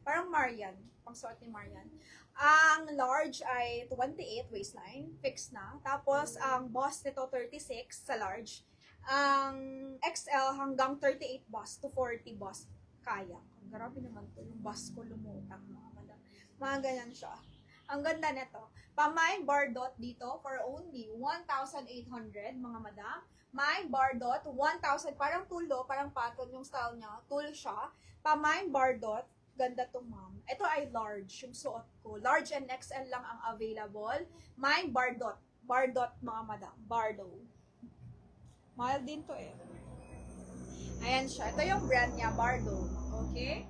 Parang Marian. Pangsuot ni Marian. Ang large ay 28 waistline. Fix na. Tapos, ang boss nito 36 sa large. Ang XL hanggang 38 boss to 40 boss. Kaya. Grabe naman to. Yung boss ko lumutang. Mga ganyan siya. Ang ganda nito. Pamay bardot dito for only 1,800 mga madam. May bardot 1,000. Parang tulo, parang pattern yung style niya. Tulo siya. Pamay bardot. Ganda to ma'am. Ito ay large yung suot ko. Large and XL lang ang available. May bardot. Bardot mga madam. Bardo. Mahal din to eh. Ayan siya. Ito yung brand niya. Bardo. Okay?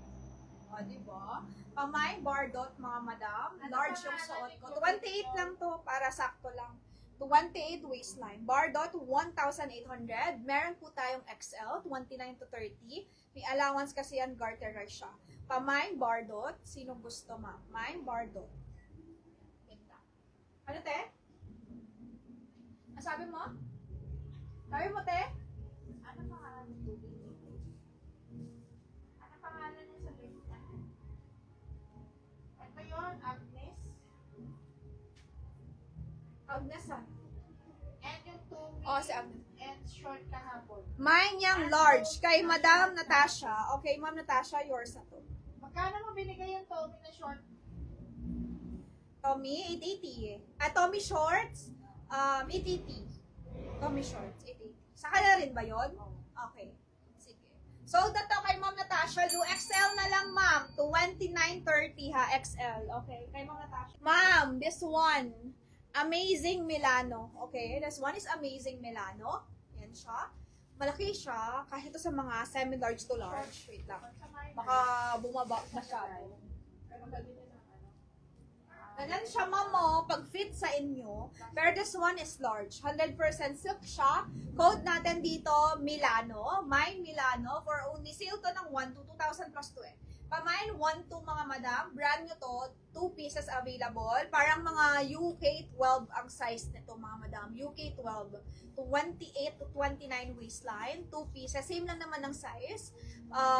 O, diba? Pamay bardot mga madam. Large yung suot ko. 28 lang to. Para sakto lang. 28 waistline. Bardot, 1,800. Meron po tayong XL, 29 to 30. May allowance kasi yan, garterize siya. Pamay bardot. Sino gusto ma'am? May bardot. Ganda. Ano te? Ang sabi mo? Sabi mo te? Ano pangalan ng tubig? Ano pangalan niya sa lista? Ito yun, Agnes. Agnes ah. And yung tubig. Oh, si Agnes. And short kahapon. Mine niyang large. Kay Madam Natasha. Okay, Ma'am Natasha, yours na to. Magkano mo binigay yung tubig na short? Tommy, 880 eh. Tommy Shorts, 880. Tommy Shorts, 880. Sa kanya rin ba yun? Okay. Sige. So, dato kay Ma'am Natasha, do XL na lang, ma'am. 29.30 ha, XL. Okay, kay Ma'am Natasha. Ma'am, this one, Amazing Milano. Okay, this one is Amazing Milano. Yan siya. Malaki siya, kahit ito sa mga semi-large to large. Wait lang. Baka bumaba masyado. Ganyan siya, mamo, pag fit sa inyo. Pero this one is large. 100% silk siya. Code natin dito, Milano. My Milano. For only sale to ng 1 to 2,000 plus to eh. Pamain 1 to mga madam. Brand nyo to. 2 pieces available. Parang mga UK12 ang size nito mga madam. UK12. 28 to 29 waistline. 2 pieces. Same lang naman ng size.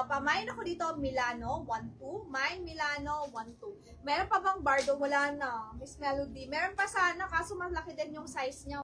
Pamain ako dito, Milano, 1-2. May Milano, 1-2. Meron pa bang Bardo? Wala na. Miss Melody. Meron pa sana, kaso malaki din yung size niya.